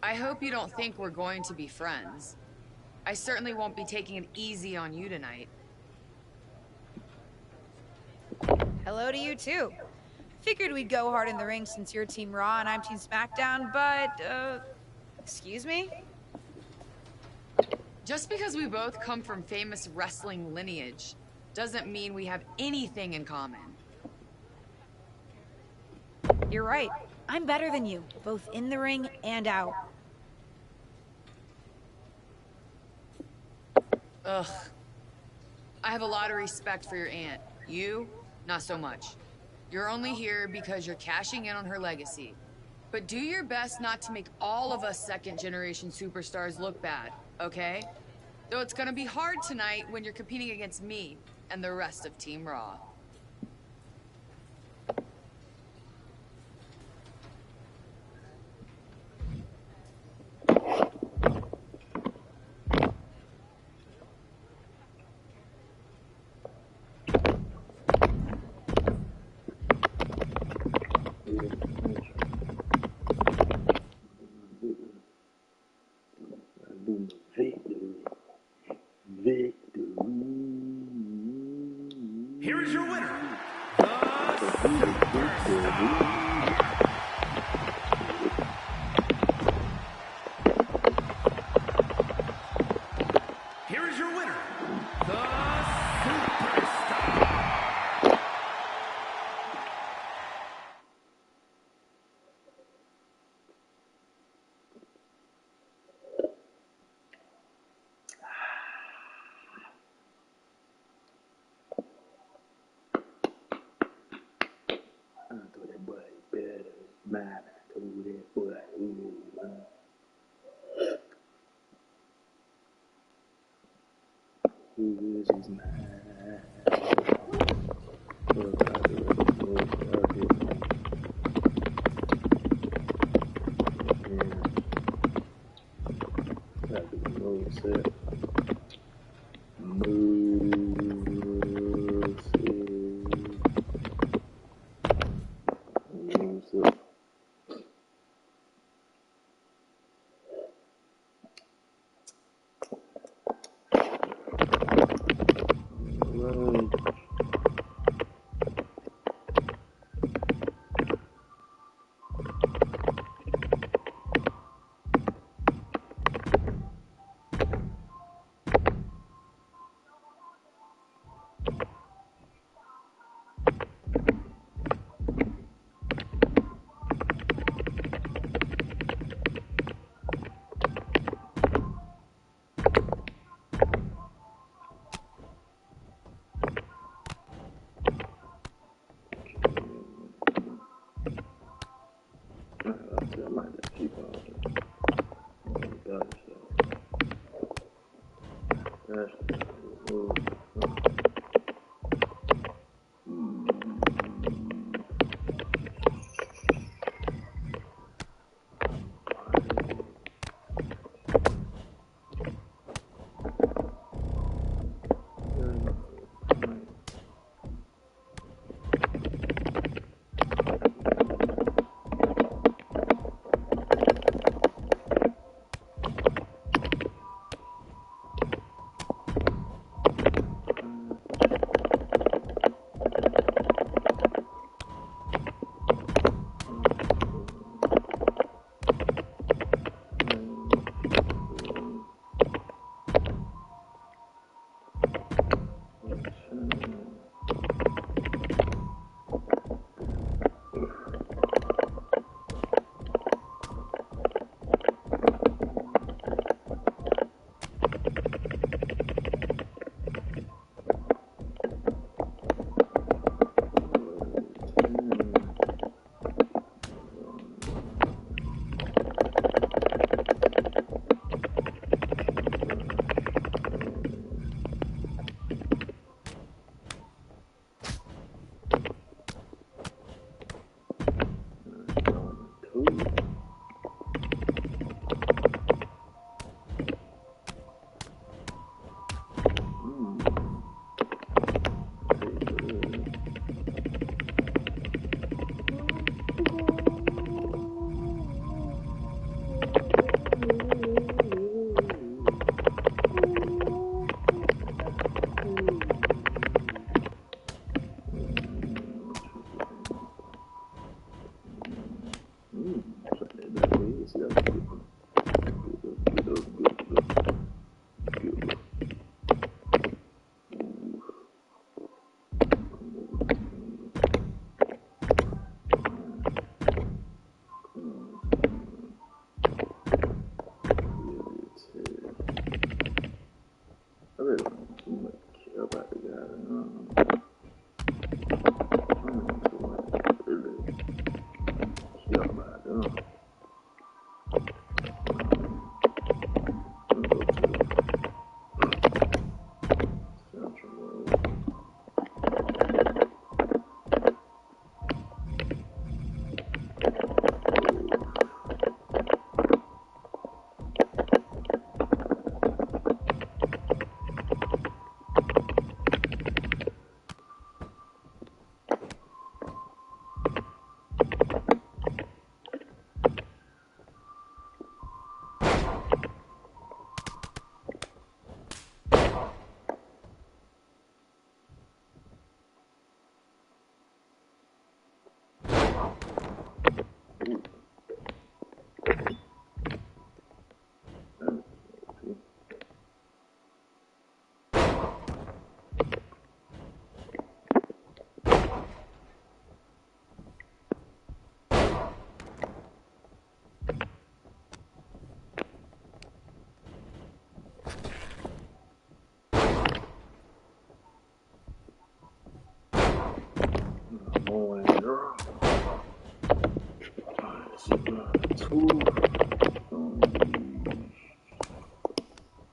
I hope you don't think we're going to be friends. I certainly won't be taking it easy on you tonight. Hello to you, too. Figured we'd go hard in the ring since you're Team Raw and I'm Team SmackDown, but, excuse me? Just because we both come from famous wrestling lineage doesn't mean we have anything in common. You're right. I'm better than you, both in the ring and out. Ugh. I have a lot of respect for your aunt. You, not so much. You're only here because you're cashing in on her legacy. But do your best not to make all of us second-generation superstars look bad, okay? Though it's gonna be hard tonight when you're competing against me and the rest of Team Raw. Here is your winner, the Superstar. Here is your winner, the Superstar. Who is mad?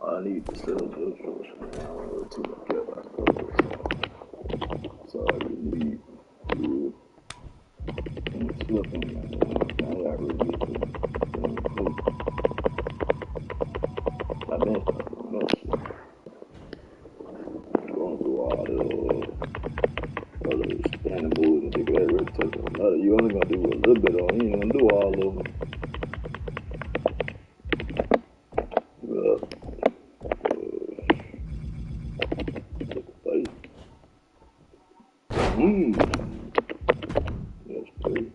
I need to sell those shorts. I don't know too much about those. So I really need good and slipping. I got really good food. I've been talking much. Going through all the standing moves and think that really took another. You only gonna do a little bit on. You ain't gonna do all of them. That's great.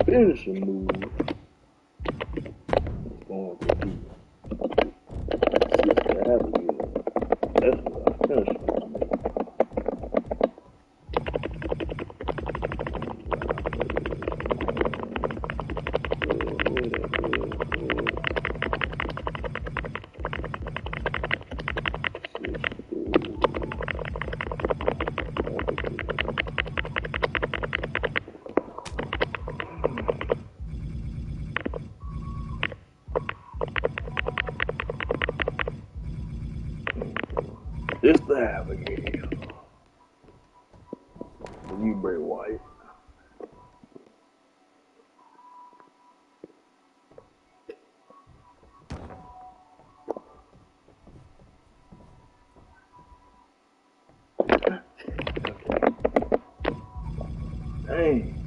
Finishing move is going to be 6 to have again. That's what I finished with. Just the Abigail. You Bray Wyatt. Dang.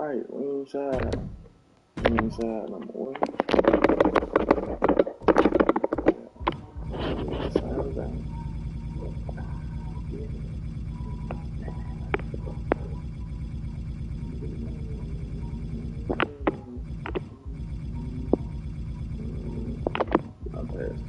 Alright, ringside. Ringside number 1. Sounds out. I passed.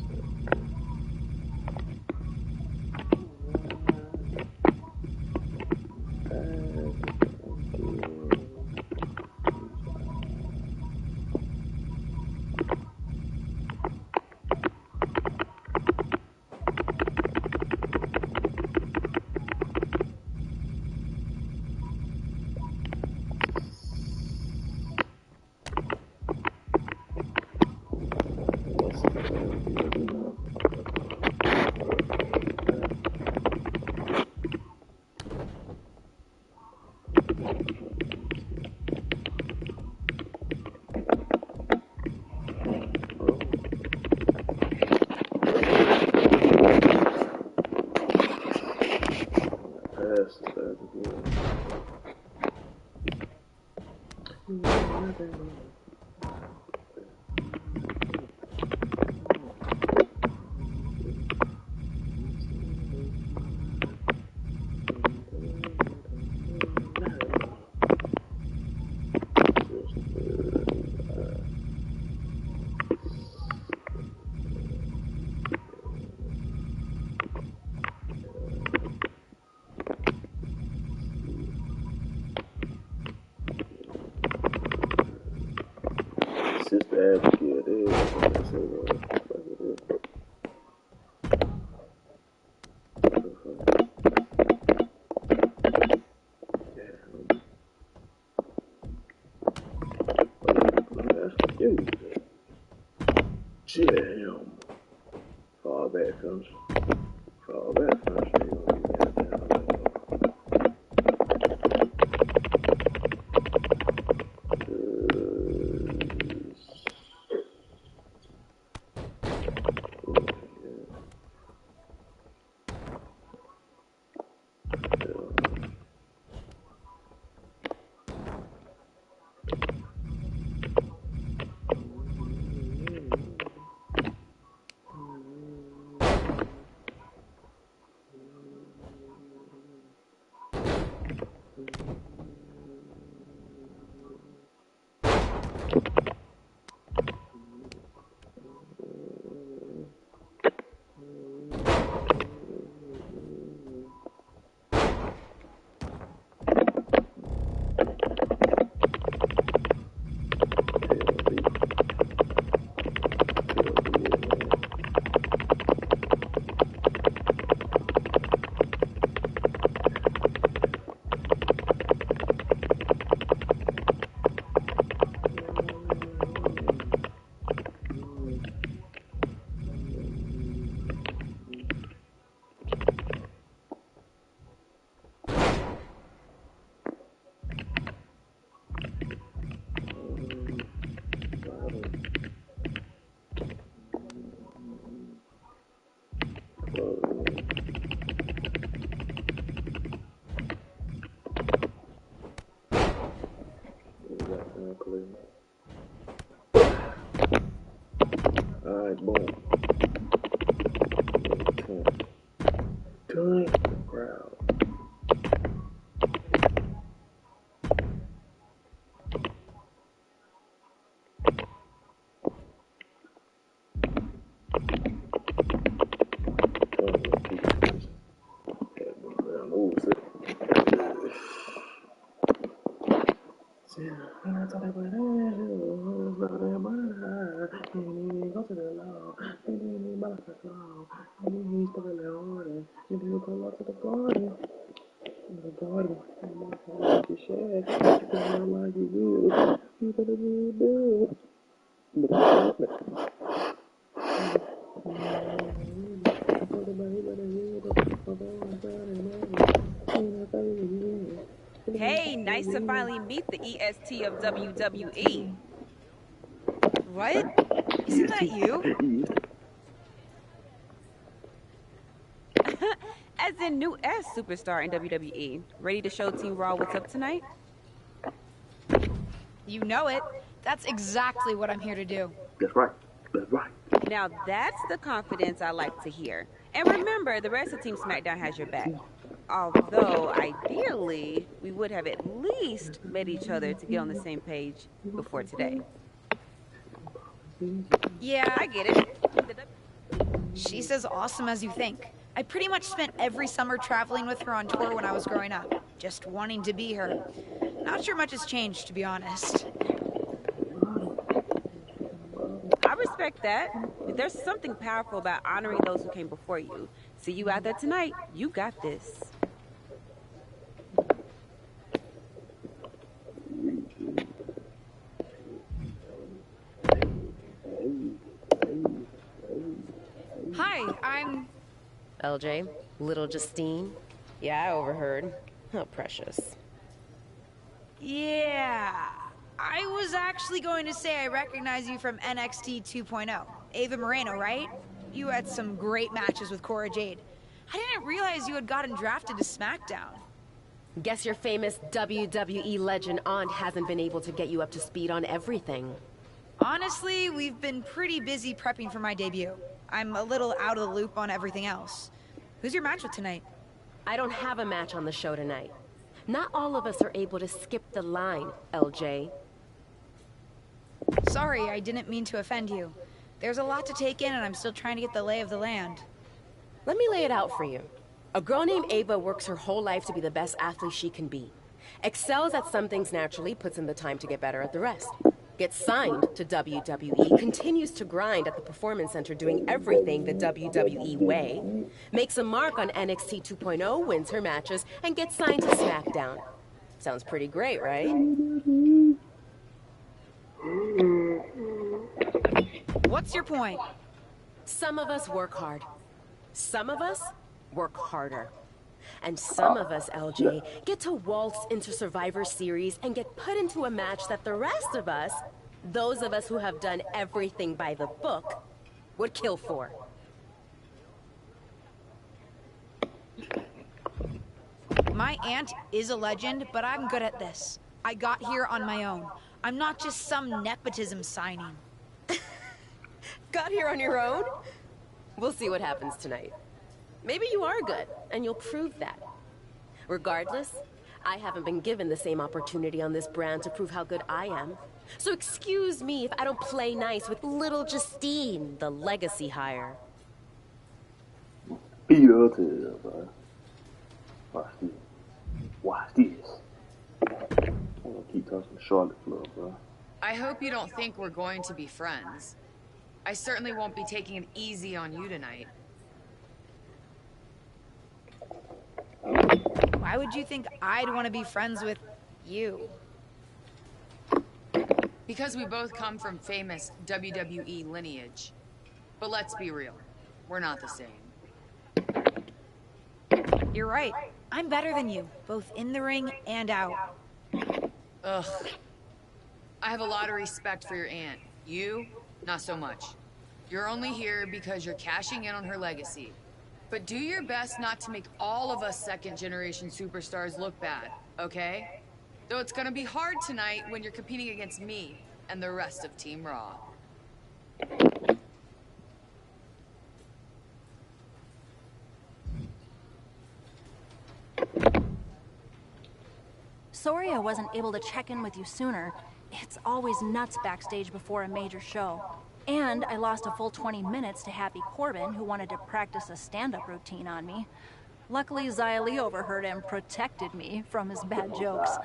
Sister Advocate, Jam. Fall back comes. Fall back comes. Alright, boom. Turn the crowd. Hey, nice to finally meet the EST of WWE. What? Isn't that you? As in new S superstar in WWE. Ready to show Team Raw what's up tonight? You know it. That's exactly what I'm here to do. That's right. That's right. Now that's the confidence I like to hear. And remember, the rest of Team SmackDown has your back. Although, ideally, we would have at least met each other to get on the same page before today. Yeah, I get it. she's as awesome as you think. I pretty much spent every summer traveling with her on tour when I was growing up, just wanting to be her. Not sure much has changed, to be honest. I respect that. There's something powerful about honoring those who came before you. See you out there tonight. You got this. Hi, I'm... LJ, little Justine. Yeah, I overheard. How precious. Yeah... I was actually going to say I recognize you from NXT 2.0. Ava Moreno, right? You had some great matches with Cora Jade. I didn't realize you had gotten drafted to SmackDown. Guess your famous WWE legend aunt hasn't been able to get you up to speed on everything. Honestly, we've been pretty busy prepping for my debut. I'm a little out of the loop on everything else. Who's your match with tonight? I don't have a match on the show tonight. Not all of us are able to skip the line, LJ. Sorry, I didn't mean to offend you. There's a lot to take in and I'm still trying to get the lay of the land. Let me lay it out for you. A girl named Ava works her whole life to be the best athlete she can be. Excels at some things naturally, puts in the time to get better at the rest. Gets signed to WWE, continues to grind at the Performance Center doing everything the WWE way, makes a mark on NXT 2.0, wins her matches, and gets signed to SmackDown. Sounds pretty great, right? What's your point? Some of us work hard. Some of us work harder. And some of us, LJ, get to waltz into Survivor Series and get put into a match that the rest of us, those of us who have done everything by the book, would kill for. My aunt is a legend, but I'm good at this. I got here on my own. I'm not just some nepotism signing. Got here on your own? We'll see what happens tonight. Maybe you are good, and you'll prove that. Regardless, I haven't been given the same opportunity on this brand to prove how good I am. So excuse me if I don't play nice with little Justine, the legacy hire. Beat her to it, bro. Watch this. Watch this. I'm gonna keep touching Charlotte Flair, bro. I hope you don't think we're going to be friends. I certainly won't be taking it easy on you tonight. Why would you think I'd want to be friends with you? Because we both come from famous WWE lineage. But let's be real, we're not the same. You're right. I'm better than you, both in the ring and out. Ugh. I have a lot of respect for your aunt. You, not so much. You're only here because you're cashing in on her legacy. But do your best not to make all of us second-generation superstars look bad, okay? Though it's gonna be hard tonight when you're competing against me and the rest of Team Raw. Sorry I wasn't able to check in with you sooner. It's always nuts backstage before a major show. And I lost a full 20 minutes to Happy Corbin, who wanted to practice a stand-up routine on me. Luckily, Xia Li overheard and protected me from his bad jokes.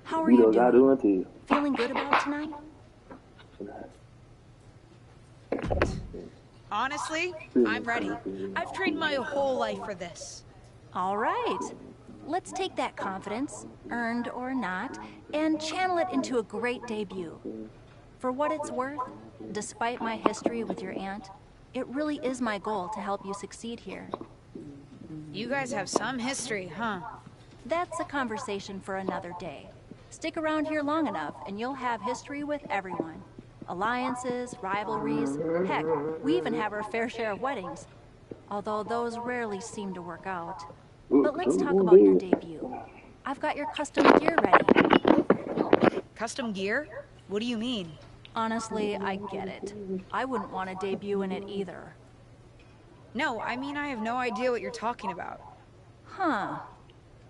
How are you doing? Feeling good about tonight? Honestly, I'm ready. I've trained my whole life for this. All right. Let's take that confidence, earned or not, and channel it into a great debut. For what it's worth, despite my history with your aunt, it really is my goal to help you succeed here. You guys have some history, huh? That's a conversation for another day. Stick around here long enough and you'll have history with everyone. Alliances, rivalries, heck, we even have our fair share of weddings. Although those rarely seem to work out. But let's talk about your debut. I've got your custom gear ready. Custom gear? What do you mean? Honestly, I get it. I wouldn't want to debut in it either. No, I mean I have no idea what you're talking about. Huh.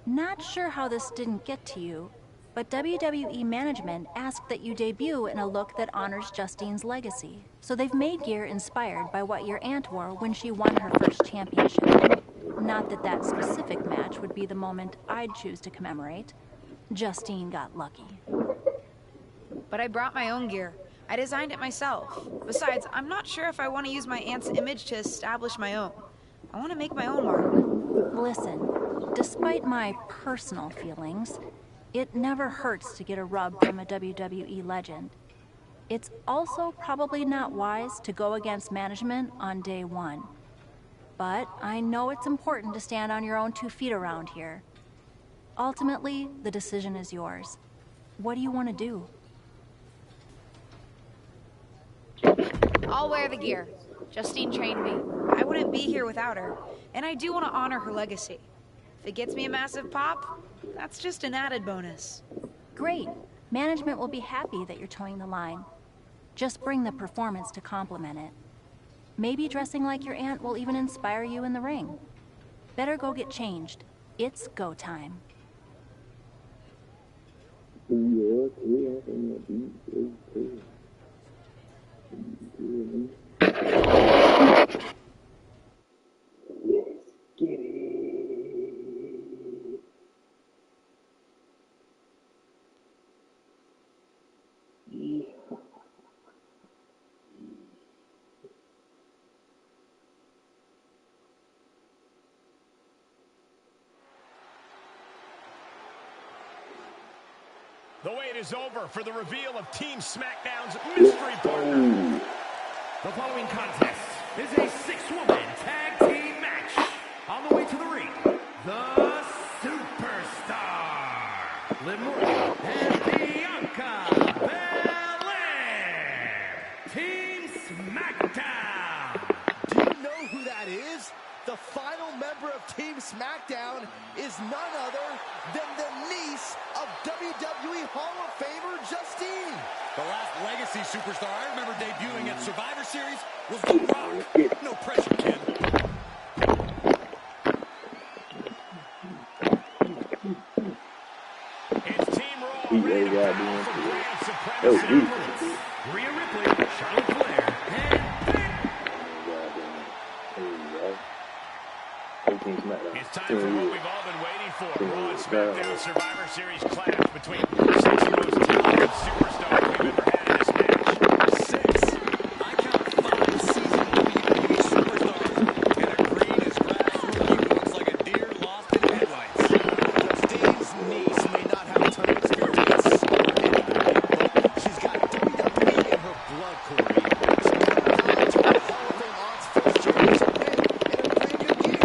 Not sure how this didn't get to you, but WWE management asked that you debut in a look that honors Justine's legacy. So they've made gear inspired by what your aunt wore when she won her first championship. Not that that specific match would be the moment I'd choose to commemorate. Justine got lucky. But I brought my own gear. I designed it myself. Besides, I'm not sure if I want to use my aunt's image to establish my own. I want to make my own mark. Listen, despite my personal feelings, it never hurts to get a rub from a WWE legend. It's also probably not wise to go against management on day one. But I know it's important to stand on your own 2 feet around here. Ultimately, the decision is yours. What do you want to do? I'll wear the gear. Justine trained me. I wouldn't be here without her, and I do want to honor her legacy. If it gets me a massive pop, that's just an added bonus. Great. Management will be happy that you're towing the line. Just bring the performance to complement it. Maybe dressing like your aunt will even inspire you in the ring. Better go get changed. It's go time. The wait is over for the reveal of Team SmackDown's mystery partner. The following contest is a 6-woman tag team match. On the way to the ring, the Superstar, Liv Morgan and Bianca Belair. Team SmackDown. Do you know who that is? The final member of Team SmackDown is none other than the niece of WWE Hall of Famer Justine. The last legacy superstar I remember debuting at Survivor Series was The Rock. No pressure, kid. It's Team Raw ready to battle for grand supremacy. Rhea Ripley, Charlotte Flair, and it's time for what we've all been waiting for. Raw and SmackDown Survivor Series clash between 6 most talented superstars we've ever had in this match. 6. I count 5 seasoned WWE superstars, and a green as grass rookie looks like a deer lost in headlights. Justine's niece may not have a ton of experience, but she's got WWE in her blood, Corey. She got to a Hall of Fame odds first championship win in a brand new gear.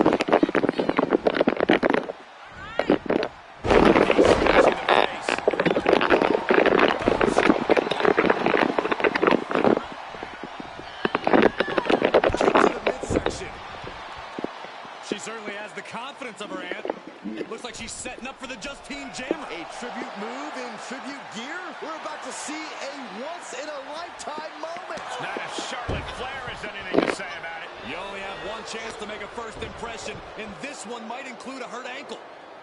She certainly has the confidence of her aunt. Looks like she's setting up for the Justine Jammer. A tribute move in tribute gear? We're about to see a once-in-a-lifetime moment. Not if Charlotte Flair has anything to say about it. You only have one chance to make a first impression, and this one might include a hurt ankle.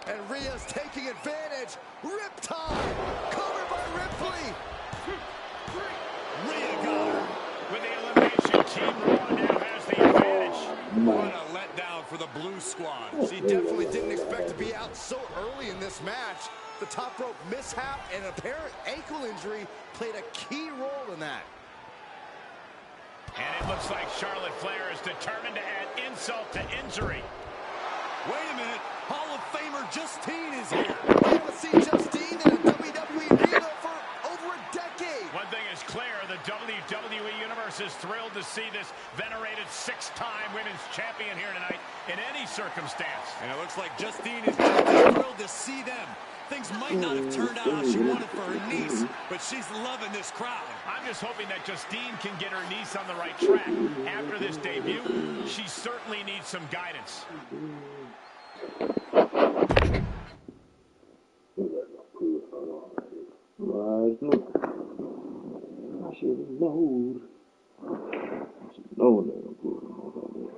And Rhea's taking advantage. Riptide! Covered by Ripley! Rhea got her. With the elimination, Team Raw now has the advantage. What a letdown for the Blue Squad. She definitely didn't expect to be out so early in this match. The top rope mishap and apparent ankle injury played a key role in that. And it looks like Charlotte Flair is determined to add insult to injury. Wait a minute. Hall of Famer Justine is here. We haven't seen Justine in a WWE arena for over a decade. One thing is clear, the WWE Universe course, is thrilled to see this venerated 6-time women's champion here tonight in any circumstance. And it looks like Justine is just as thrilled to see them. Things might not have turned out how she wanted for her niece, but she's loving this crowd. I'm just hoping that Justine can get her niece on the right track. After this debut, she certainly needs some guidance. I should have known. I should have known that I'm putting them on there.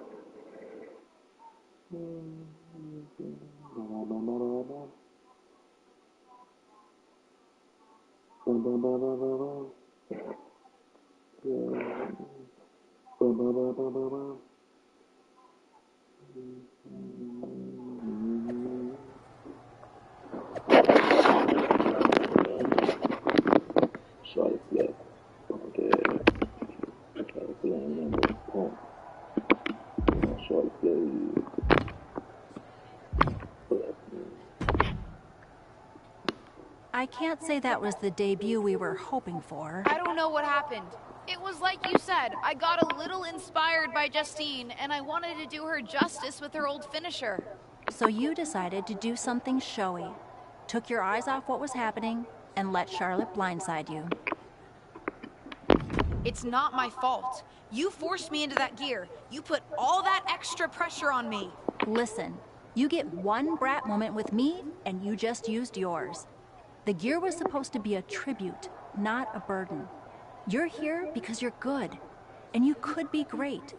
Charlotte Flair. Okay. Charlotte Flair and then pump. Charlotte Flair. I can't say that was the debut we were hoping for. I don't know what happened. It was like you said, I got a little inspired by Justine, and I wanted to do her justice with her old finisher. So you decided to do something showy, took your eyes off what was happening, and let Charlotte blindside you. It's not my fault. You forced me into that gear. You put all that extra pressure on me. Listen, you get one brat moment with me, and you just used yours. The gear was supposed to be a tribute, not a burden. You're here because you're good, and you could be great.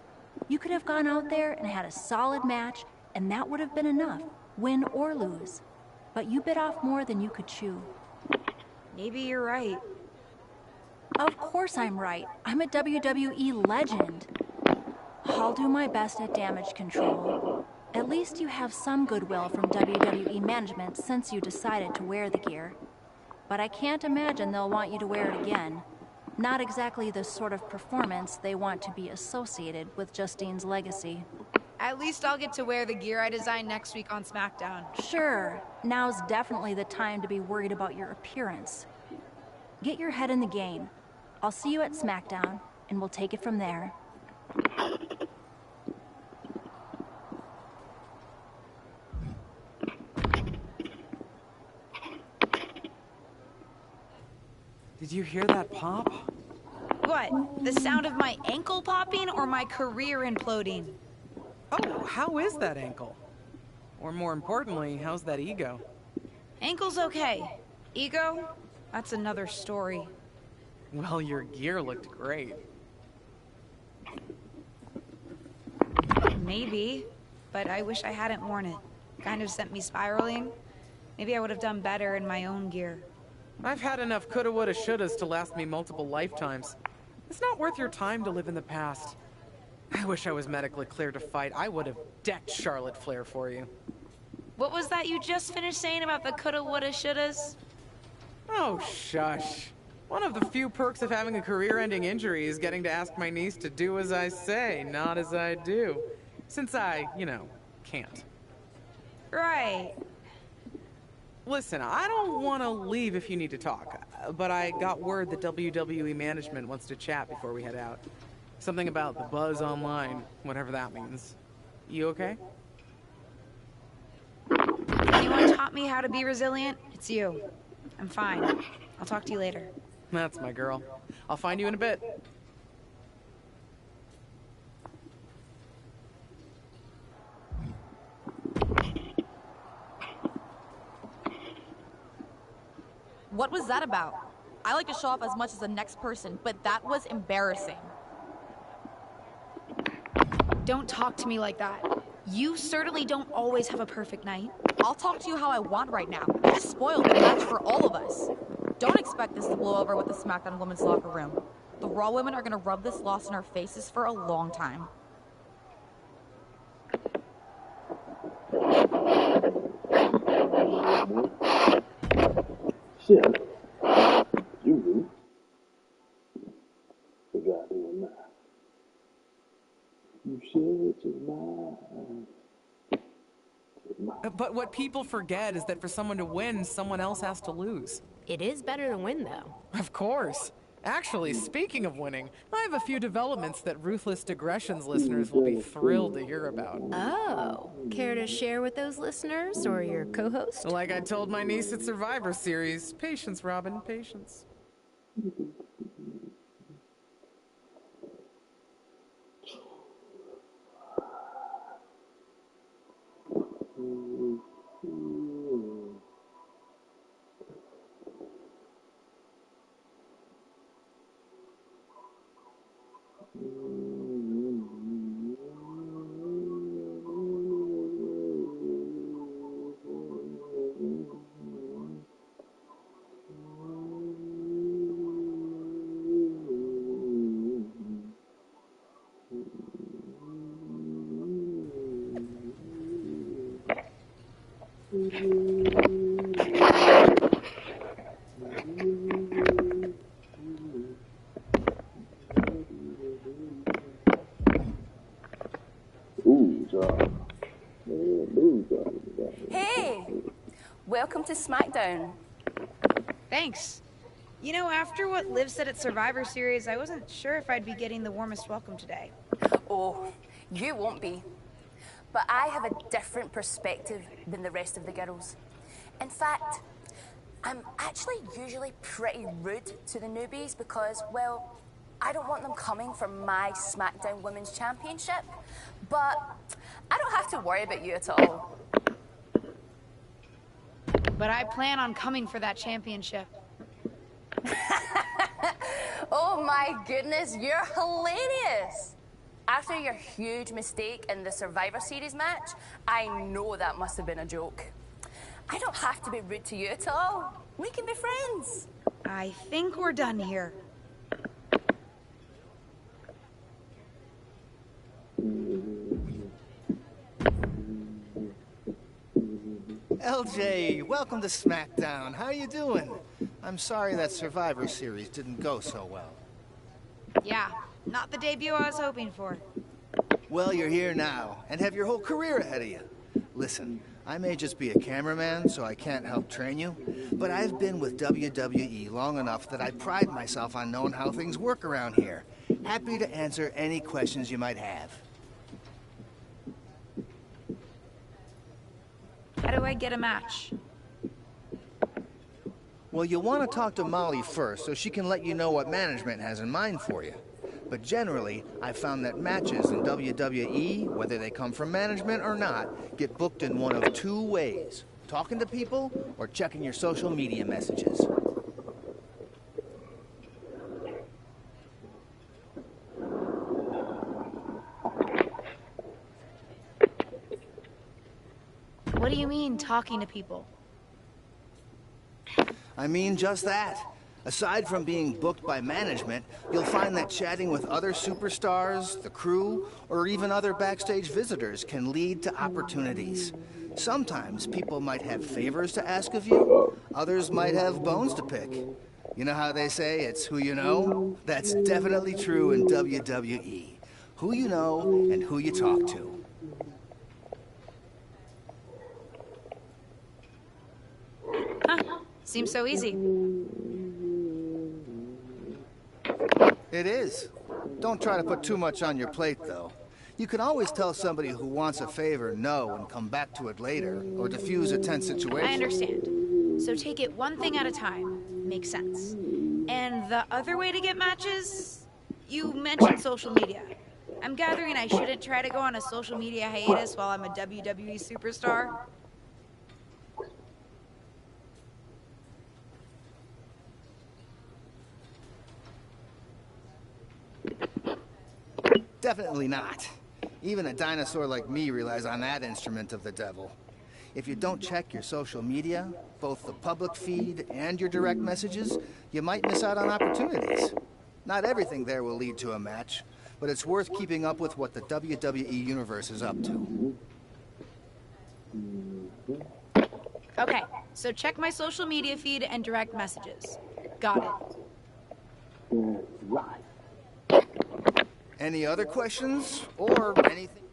You could have gone out there and had a solid match, and that would have been enough, win or lose. But you bit off more than you could chew. Maybe you're right. Of course I'm right. I'm a WWE legend. I'll do my best at damage control. At least you have some goodwill from WWE management since you decided to wear the gear. But I can't imagine they'll want you to wear it again. Not exactly the sort of performance they want to be associated with Justine's legacy. At least I'll get to wear the gear I designed next week on SmackDown. Sure, now's definitely the time to be worried about your appearance. Get your head in the game. I'll see you at SmackDown, and we'll take it from there. Did you hear that pop? What? The sound of my ankle popping or my career imploding? Oh, how is that ankle? Or more importantly, how's that ego? Ankle's okay. Ego? That's another story. Well, your gear looked great. Maybe, but I wish I hadn't worn it. Kind of sent me spiraling. Maybe I would have done better in my own gear. I've had enough coulda, woulda, shouldas to last me multiple lifetimes. It's not worth your time to live in the past. I wish I was medically cleared to fight. I would have decked Charlotte Flair for you. What was that you just finished saying about the coulda, woulda, shouldas? Oh, shush. One of the few perks of having a career-ending injury is getting to ask my niece to do as I say, not as I do. Since I, can't. Right. Listen, I don't want to leave if you need to talk, but I got word that WWE management wants to chat before we head out. Something about the buzz online, whatever that means. You okay? Anyone taught me how to be resilient? It's you. I'm fine. I'll talk to you later. That's my girl. I'll find you in a bit. What was that about? I like to show off as much as the next person, but that was embarrassing. Don't talk to me like that. You certainly don't always have a perfect night. I'll talk to you how I want right now. You just spoiled the match for all of us. Don't expect this to blow over with the SmackDown women's locker room. The Raw women are gonna rub this loss in our faces for a long time. Shit. You do. Forgot to do that. You should just mind. But what people forget is that for someone to win, someone else has to lose. It is better to win, though. Of course. Actually, speaking of winning, I have a few developments that Ruthless Digressions listeners will be thrilled to hear about. Oh, care to share with those listeners or your co-host? Like I told my niece at Survivor Series, patience, Robin, patience. Ooh, job. Ooh, job. Hey! Welcome to SmackDown. Thanks. You know, after what Liv said at Survivor Series, I wasn't sure if I'd be getting the warmest welcome today. Oh, you won't be. But I have a different perspective than the rest of the girls. In fact, I'm actually usually pretty rude to the newbies because, well, I don't want them coming for my SmackDown Women's Championship. But I don't have to worry about you at all. But I plan on coming for that championship. Oh my goodness, you're hilarious! After your huge mistake in the Survivor Series match, I know that must have been a joke. I don't have to be rude to you at all. We can be friends. I think we're done here. LJ, welcome to SmackDown. How you doing? I'm sorry that Survivor Series didn't go so well. Yeah, not the debut I was hoping for. Well, you're here now, and have your whole career ahead of you. Listen, I may just be a cameraman, so I can't help train you, but I've been with WWE long enough that I pride myself on knowing how things work around here. Happy to answer any questions you might have. How do I get a match? Well, you'll want to talk to Molly first so she can let you know what management has in mind for you. But generally, I've found that matches in WWE, whether they come from management or not, get booked in one of two ways: talking to people or checking your social media messages. What do you mean, talking to people? I mean just that. Aside from being booked by management, you'll find that chatting with other superstars, the crew, or even other backstage visitors can lead to opportunities. Sometimes people might have favors to ask of you, others might have bones to pick. You know how they say it's who you know? That's definitely true in WWE. Who you know and who you talk to. Huh. Seems so easy. It is. Don't try to put too much on your plate, though. You can always tell somebody who wants a favor no and come back to it later, or diffuse a tense situation. I understand. So take it one thing at a time. Makes sense. And the other way to get matches? You mentioned social media. I'm gathering I shouldn't try to go on a social media hiatus while I'm a WWE superstar. Definitely not. Even a dinosaur like me relies on that instrument of the devil. If you don't check your social media, both the public feed and your direct messages, you might miss out on opportunities. Not everything there will lead to a match, but it's worth keeping up with what the WWE Universe is up to. Okay, so check my social media feed and direct messages. Got it. Any other questions, or anything?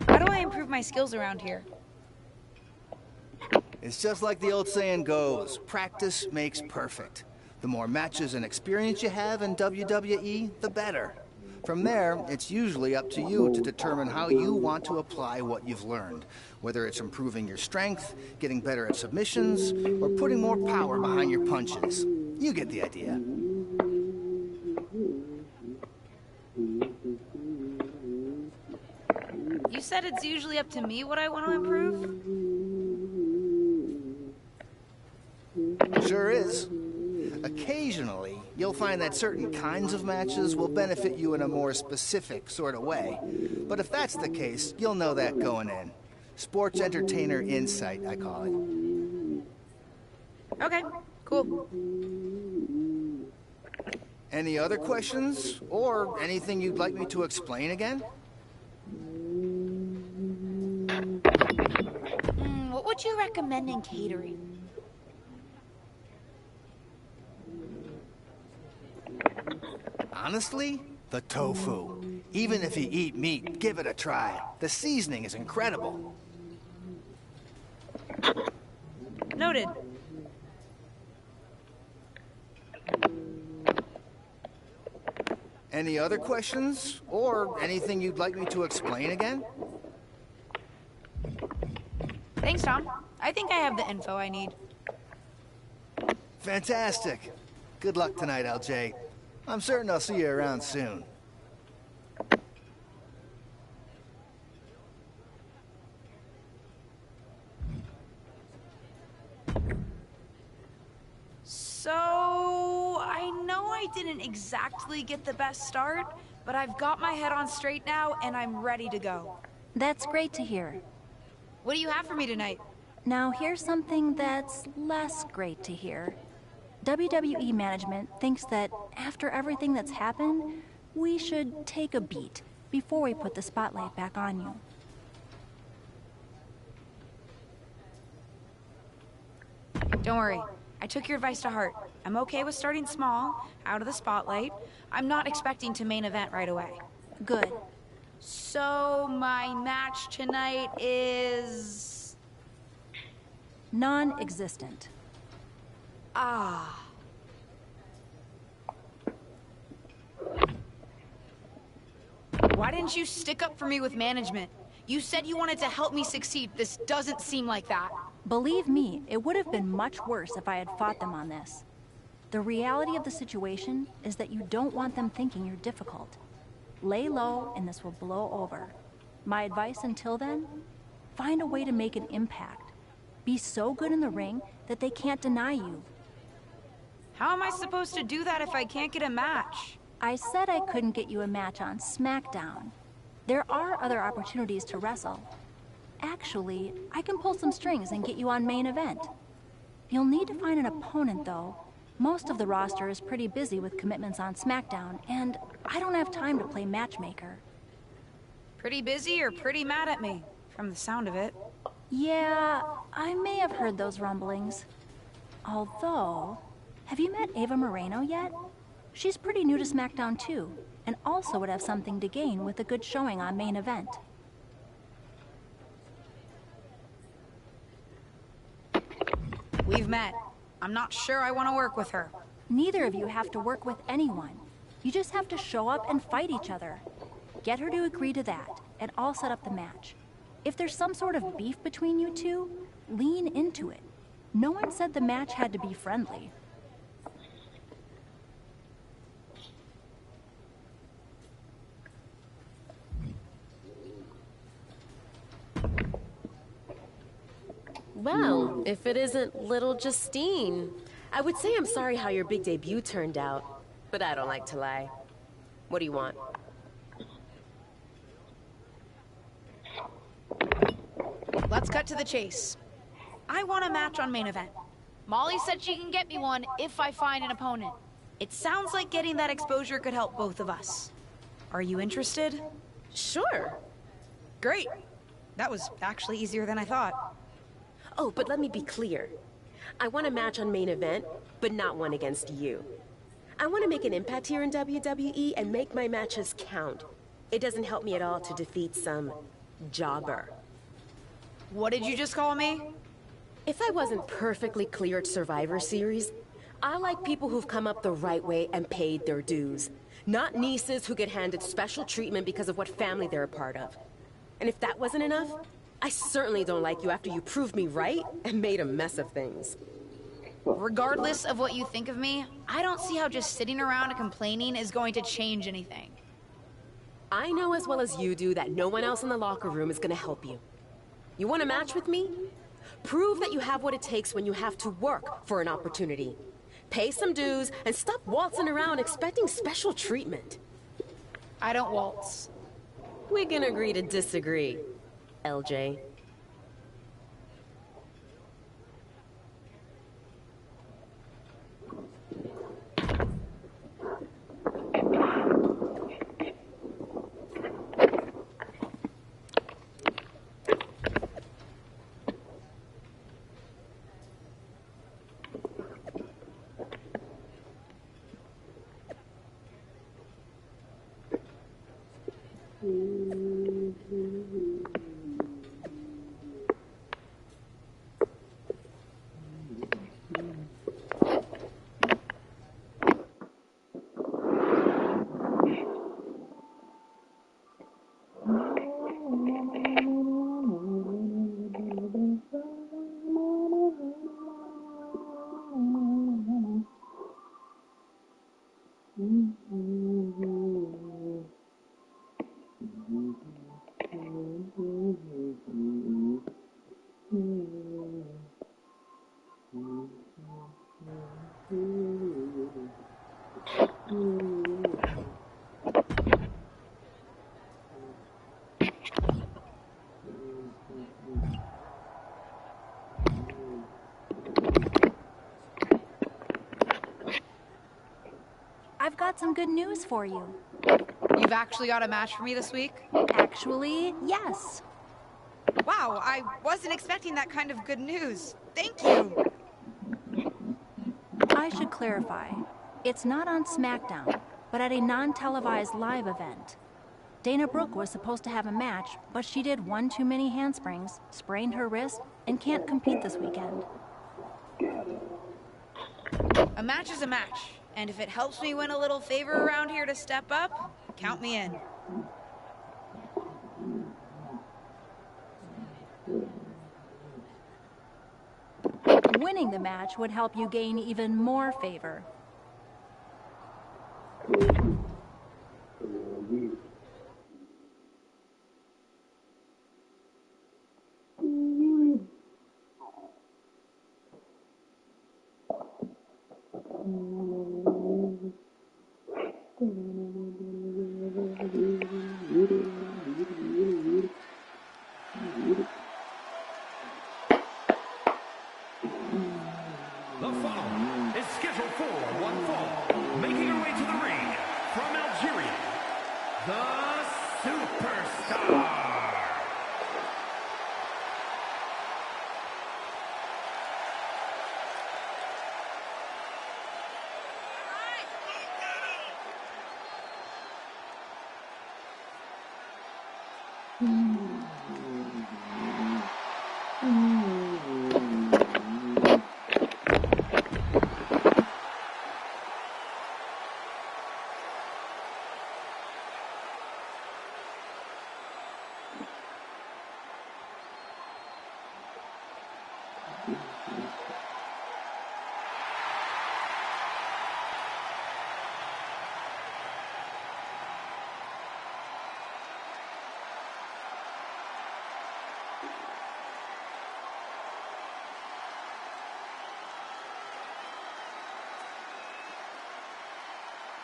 How do I improve my skills around here? It's just like the old saying goes, practice makes perfect. The more matches and experience you have in WWE, the better. From there, it's usually up to you to determine how you want to apply what you've learned, whether it's improving your strength, getting better at submissions, or putting more power behind your punches. You get the idea. You said it's usually up to me what I want to improve? Sure is. Occasionally, you'll find that certain kinds of matches will benefit you in a more specific sort of way. But if that's the case, you'll know that going in. Sports entertainer insight, I call it. Okay, cool. Any other questions? Or anything you'd like me to explain again? What would you recommend in catering? Honestly, the tofu. Even if you eat meat, give it a try. The seasoning is incredible. Noted. Any other questions? Or anything you'd like me to explain again? Thanks, Tom. I think I have the info I need. Fantastic. Good luck tonight, LJ. I'm certain I'll see you around soon. So, I know I didn't exactly get the best start, but I've got my head on straight now and I'm ready to go. That's great to hear. What do you have for me tonight? Now here's something that's less great to hear. WWE management thinks that after everything that's happened, we should take a beat before we put the spotlight back on you. Don't worry. I took your advice to heart. I'm okay with starting small, out of the spotlight. I'm not expecting to main event right away. Good. So, my match tonight is... Non-existent. Ah. Why didn't you stick up for me with management? You said you wanted to help me succeed. This doesn't seem like that. Believe me, it would have been much worse if I had fought them on this. The reality of the situation is that you don't want them thinking you're difficult. Lay low and this will blow over. My advice until then? Find a way to make an impact. Be so good in the ring that they can't deny you. How am I supposed to do that if I can't get a match? I said I couldn't get you a match on SmackDown. There are other opportunities to wrestle. Actually, I can pull some strings and get you on main event. You'll need to find an opponent, though. Most of the roster is pretty busy with commitments on SmackDown, and I don't have time to play matchmaker. Pretty busy or pretty mad at me, from the sound of it. Yeah, I may have heard those rumblings. Although, have you met Ava Moreno yet? She's pretty new to SmackDown too, and also would have something to gain with a good showing on main event. We've met. I'm not sure I want to work with her. Neither of you have to work with anyone. You just have to show up and fight each other. Get her to agree to that, and I'll set up the match. If there's some sort of beef between you two, lean into it. No one said the match had to be friendly. Well, if it isn't little Justine. I would say I'm sorry how your big debut turned out, but I don't like to lie. What do you want? Let's cut to the chase. I want a match on main event. Molly said she can get me one if I find an opponent. It sounds like getting that exposure could help both of us. Are you interested? Sure. Great. That was actually easier than I thought. Oh, but let me be clear. I want a match on main event, but not one against you. I want to make an impact here in WWE and make my matches count. It doesn't help me at all to defeat some jobber. What did you just call me? If I wasn't perfectly clear at Survivor Series, I like people who've come up the right way and paid their dues. Not nieces who get handed special treatment because of what family they're a part of. And if that wasn't enough, I certainly don't like you after you proved me right and made a mess of things. Regardless of what you think of me, I don't see how just sitting around and complaining is going to change anything. I know as well as you do that no one else in the locker room is gonna help you. You want a match with me? Prove that you have what it takes when you have to work for an opportunity. Pay some dues and stop waltzing around expecting special treatment. I don't waltz. We can agree to disagree, LJ. I've got some good news for you. You've actually got a match for me this week? Actually, yes. Wow, I wasn't expecting that kind of good news. Thank you. I should clarify. It's not on SmackDown, but at a non-televised live event. Dana Brooke was supposed to have a match, but she did one too many handsprings, sprained her wrist, and can't compete this weekend. A match is a match, and if it helps me win a little favor around here to step up, count me in. Winning the match would help you gain even more favor. The following is scheduled for one fall. Making her way to the ring from Algeria, the Superstar.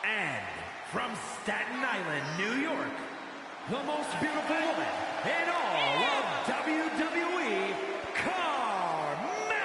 And from Staten Island, New York, the most beautiful woman in all of WWE, Carmella!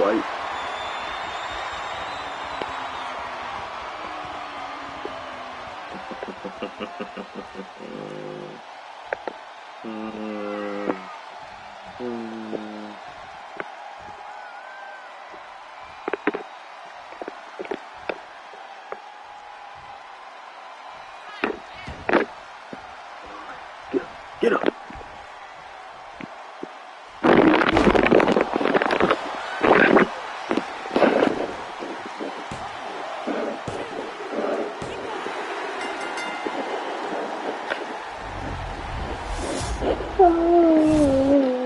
white. Get up.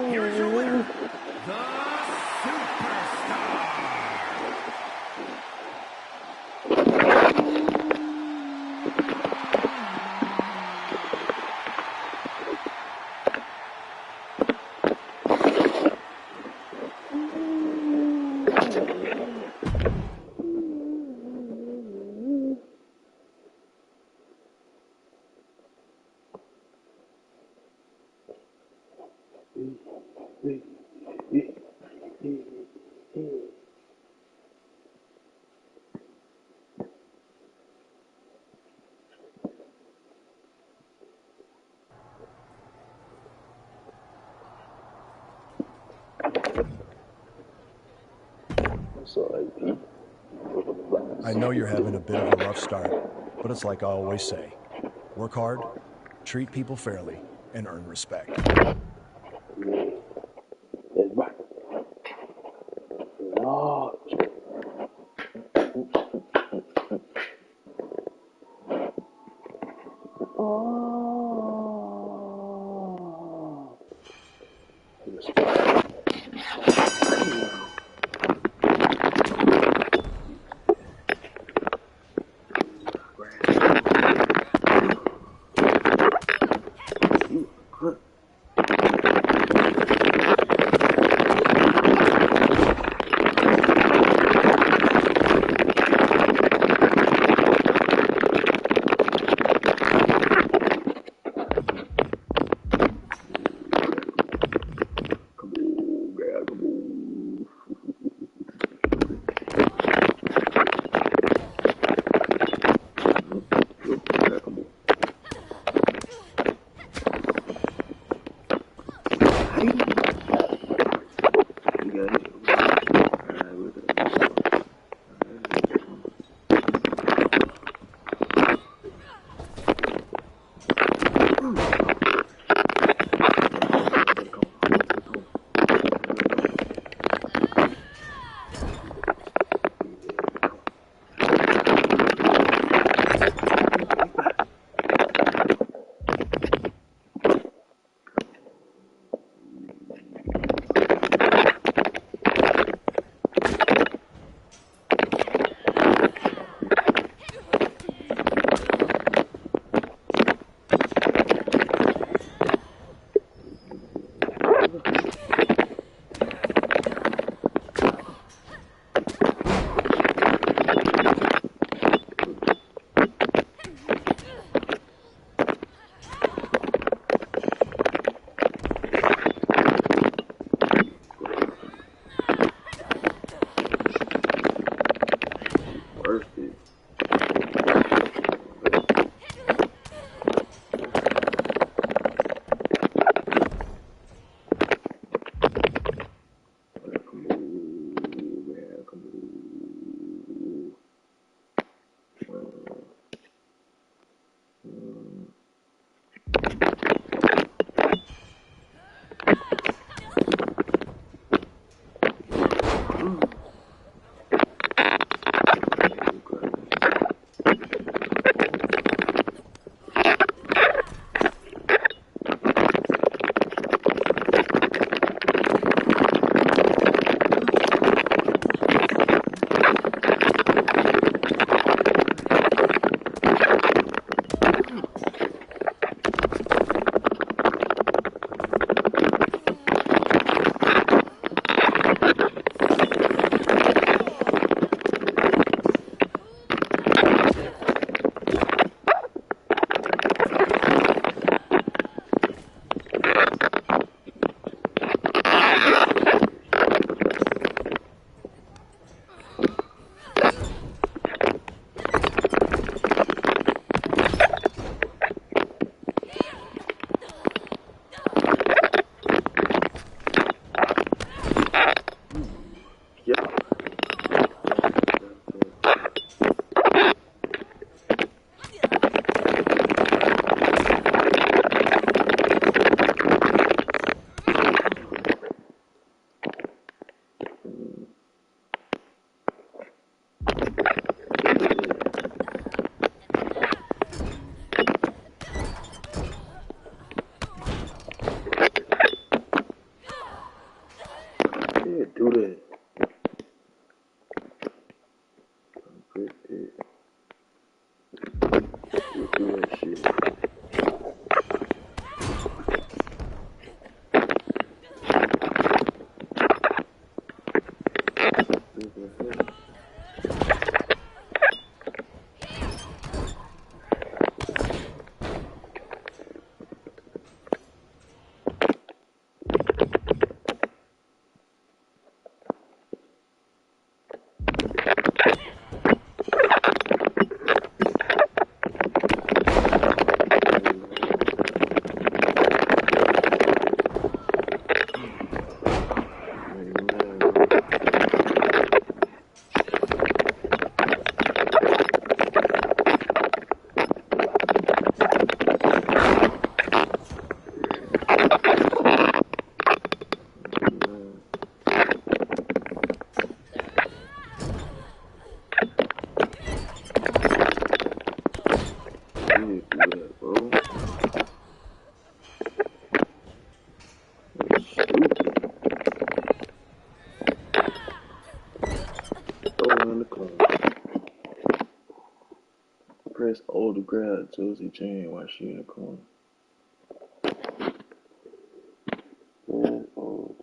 Here is your winner, the Superstar. I know you're having a bit of a rough start, but it's like I always say, work hard, treat people fairly, and earn respect. Press O to grab Josie Jane while she in the corner. Press O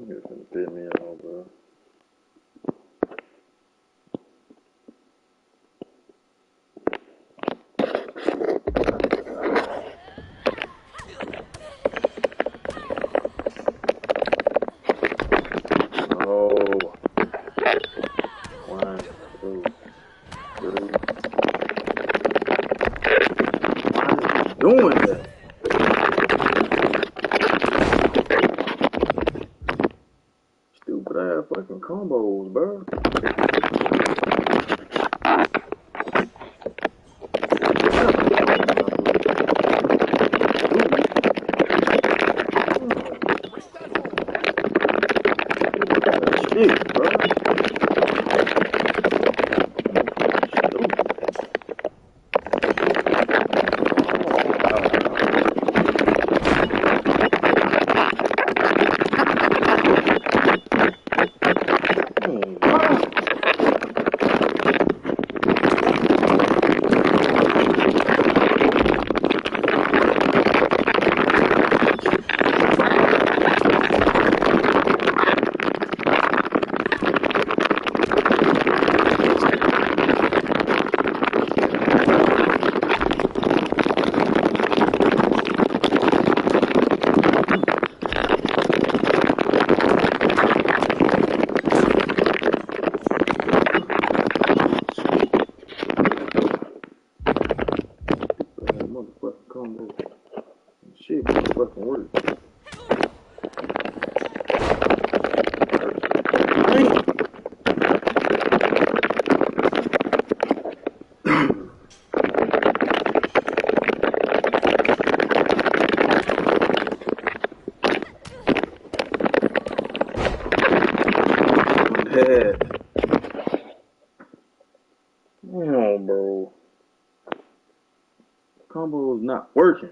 You're gonna bit me out, bro. Oh. 1, 2, 3. Why is he doing that? Stupid ass fucking combos, bro. Shit, bro. Motherfucking combo. Shit, motherfucking work. Damn, bro. Combo is not working.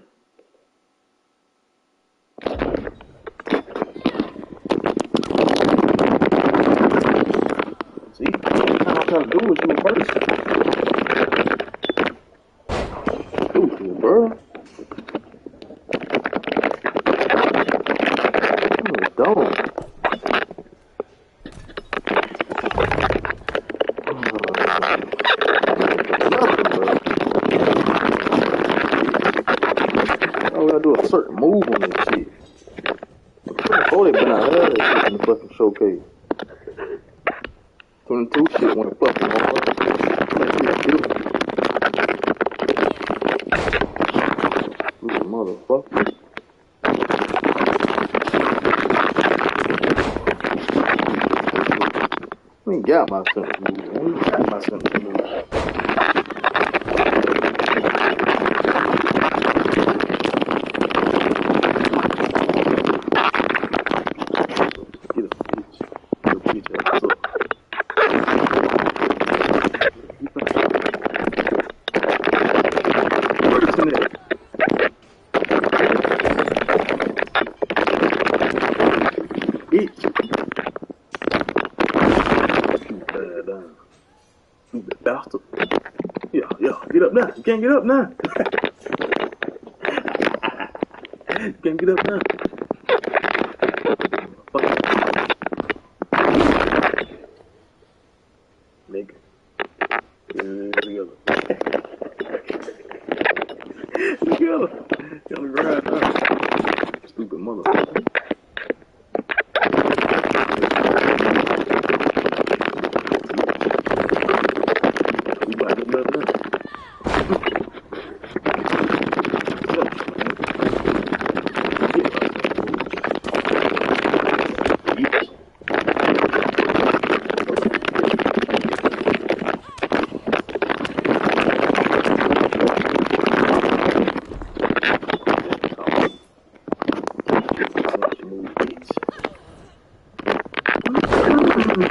See, all I'm trying to do is do it first. Stupid, bro. I'm dumb. I gotta do a certain move on this shit. Before they been out there, that shit in the fucking showcase. 22 shit went fucking hard. That shit beautiful. Stupid motherfucker. I ain't got my sentence move. I ain't got my sentence move. Stupid bastard. Yeah, get up now. You can't get up now. You can't get up now. Nigga. Get it together. Together. Okay.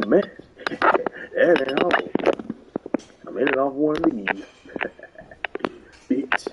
Man, that ain't all. I made it off one of these. Bitch.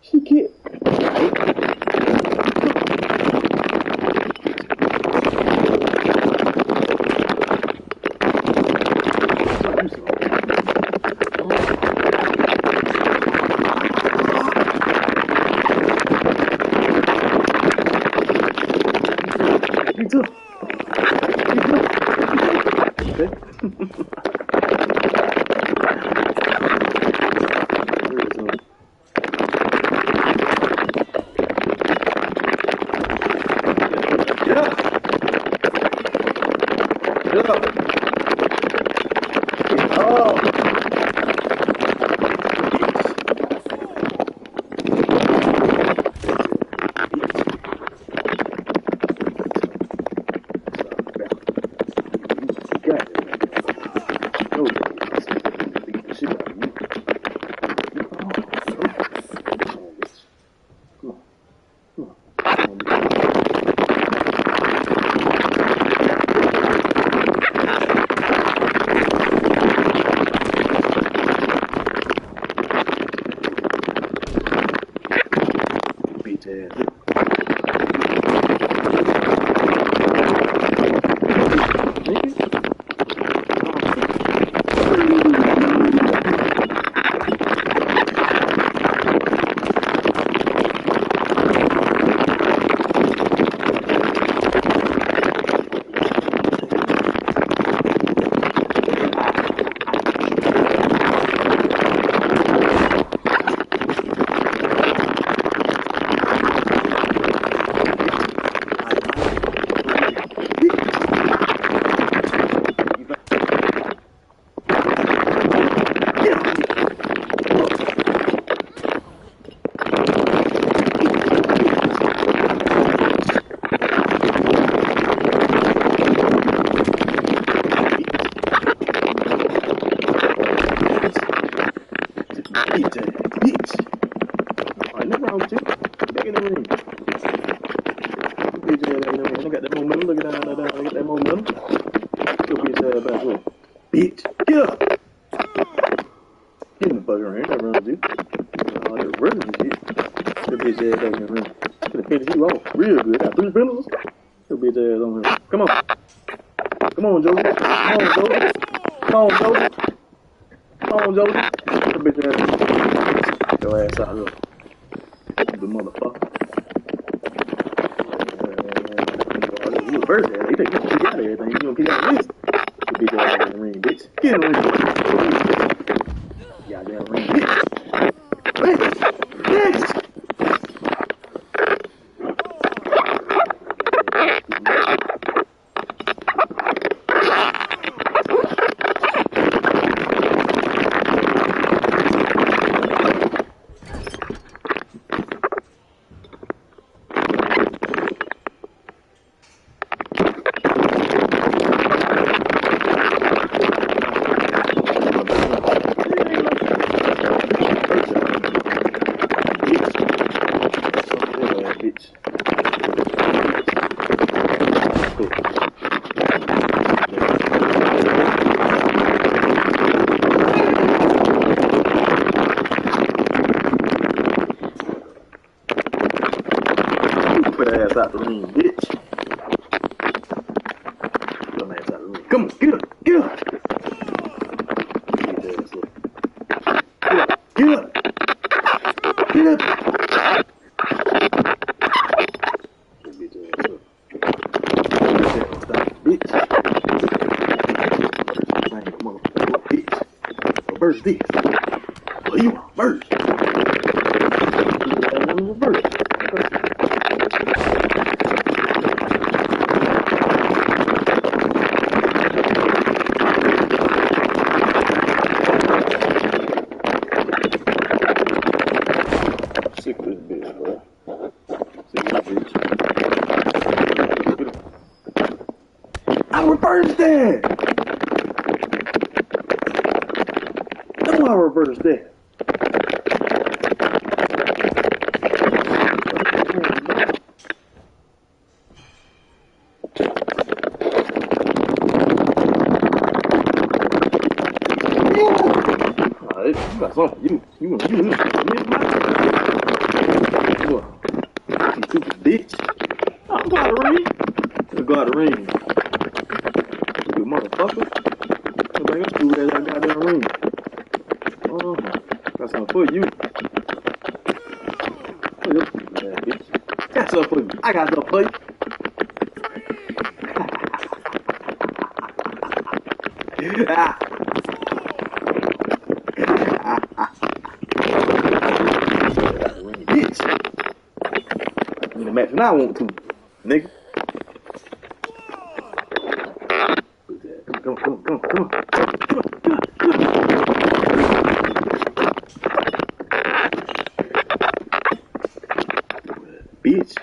She can't. Me too. Okay. Get up! Get up! Oh! Bitch, get up! Get in the fucking ring, that runs you. All that running and shit. That bitch ass back in the ring. Gonna finish you off real good. Got 3 penalties. That bitch ass on here. Come on. Come on, Josie. Come on, Josie. Come on, Josie. Come on, Josie. That bitch ass. Get your ass out here. Stupid motherfucker. You a first ass. You think you can kick out of everything. You gonna kick out of this. That bitch ass in the ring, bitch. Get in the ring. Goddamn ring, bitch. Bitch. Out the ring, bitch. Dumb ass out the ring. Come on, get up, get up. Get up, get up, get up. reverse this. Oh, you want reverse. Reverse. Sick of this bitch, bro. Sick of this bitch. I reversed that! That's why I reversed that. You got something. You miss my. What? You stupid bitch. I'm go out the ring. Just go out the ring. You motherfucker. Nobody else do that goddamn ring. Oh, got something for you. Oh, you stupid ass bitch. Got something for you. I got something for you. Ah. Bitch. I'm in the match when I want to, nigga. Come on. Bitch.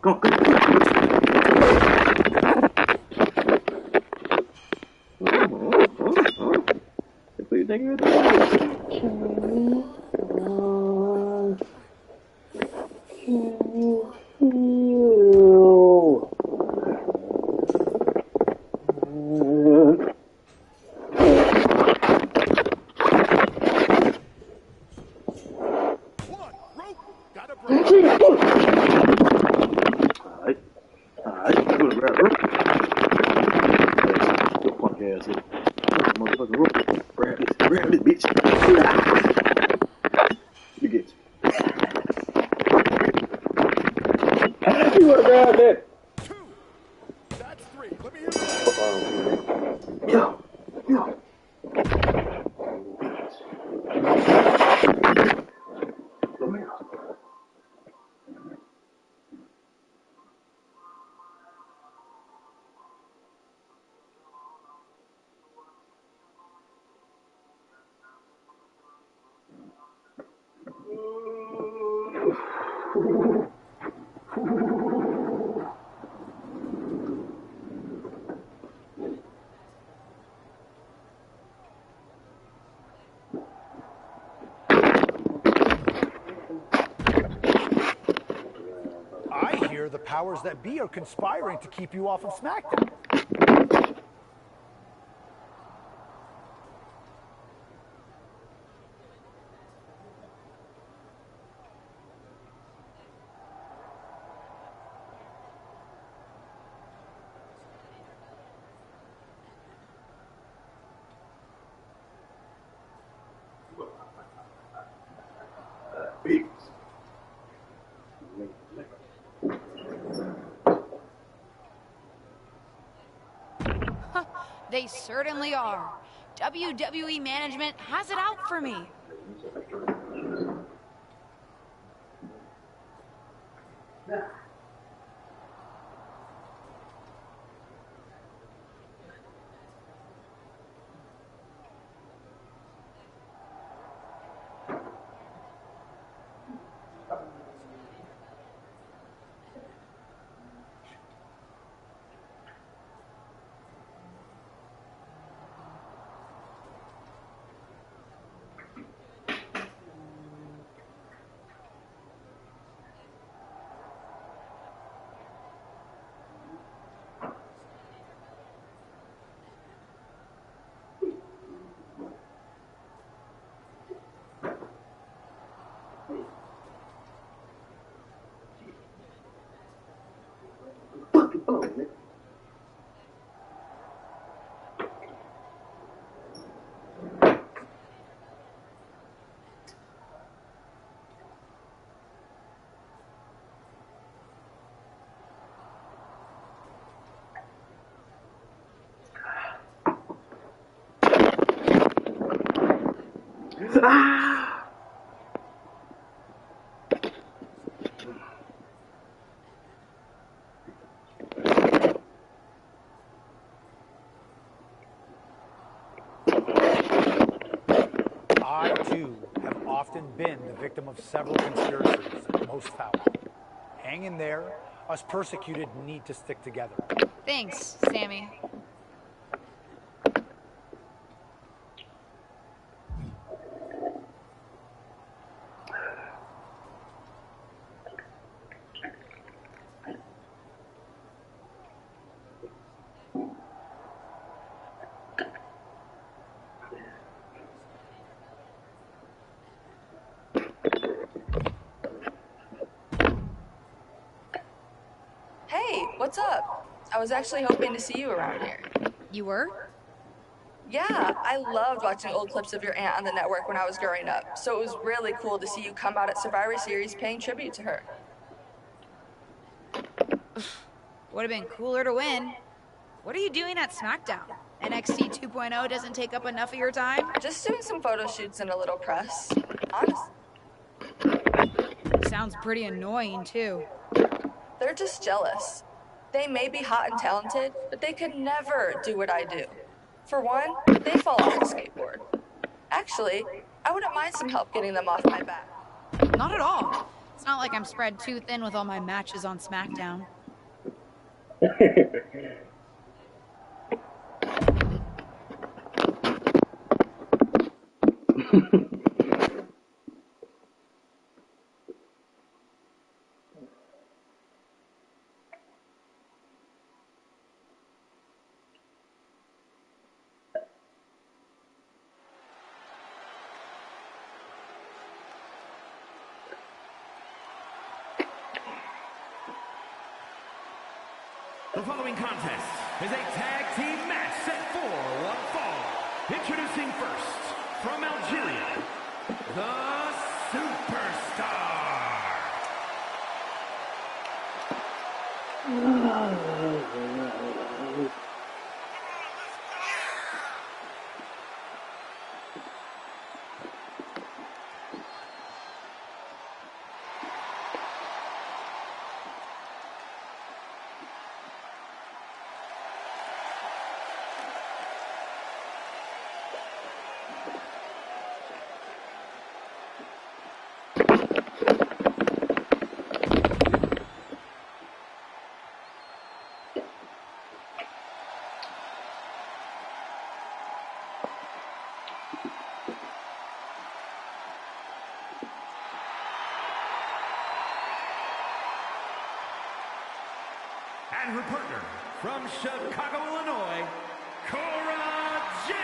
Come on. What do you think you're doing? Alright, I'm gonna grab her. Your punk ass here. Motherfucking rope. Grab this, bitch. You get you. You wanna grab that? That's 3. Let me hear that. Yeah. Come here. I hear the powers that be are conspiring to keep you off of SmackDown. They certainly are. WWE management has it out for me. I, too, have often been the victim of several conspiracies, most foul. Hang in there. Us persecuted need to stick together. Thanks, Sammy. Hey, what's up? I was actually hoping to see you around here. You were? Yeah, I loved watching old clips of your aunt on the network when I was growing up, so it was really cool to see you come out at Survivor Series paying tribute to her. Would have been cooler to win. What are you doing at SmackDown? NXT 2.0 doesn't take up enough of your time? Just doing some photo shoots and a little press. Honest. Sounds pretty annoying, too. They're just jealous. They may be hot and talented, but they could never do what I do. For one, they fall off the skateboard. Actually, I wouldn't mind some help getting them off my back. Not at all. It's not like I'm spread too thin with all my matches on SmackDown. The following contest is a tag team match set for one fall. Introducing first, from Algeria, the Superstar. And her partner, from Chicago, Illinois, Cora Jade.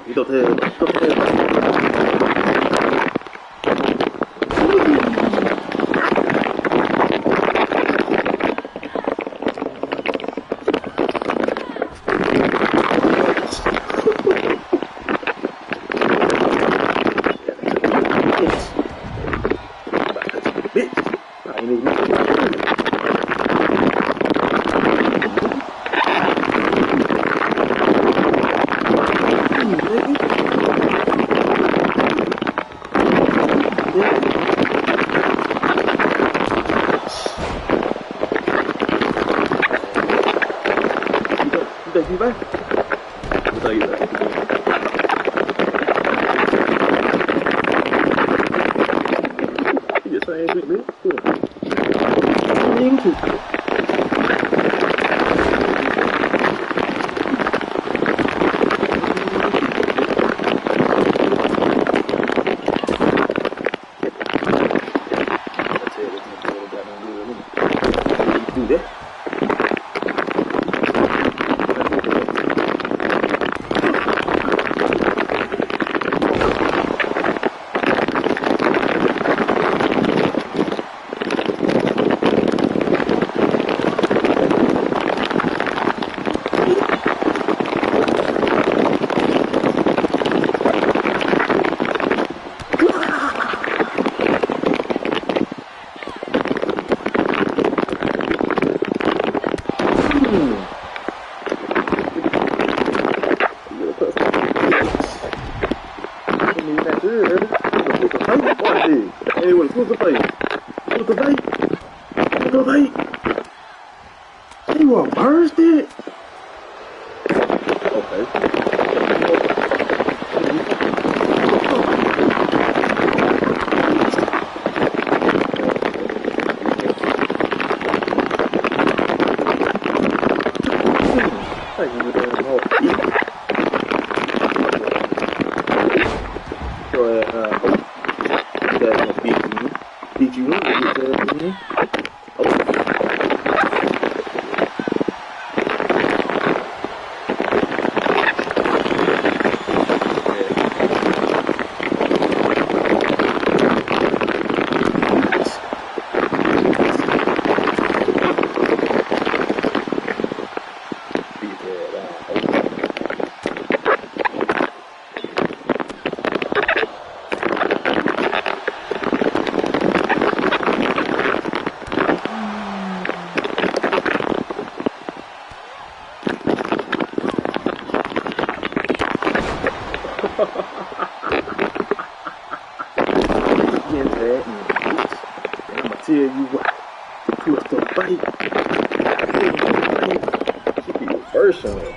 Ito be back. I'll tell you that. You just saying sweet, man.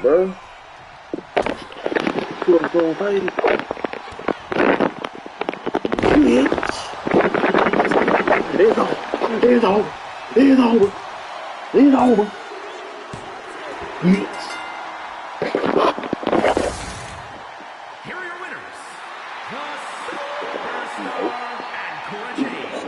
Bro. What's going fight? Bitch. It's over. It's over. It's over. It's over. Bitch. Here are your winners, the Superstar and Courageous.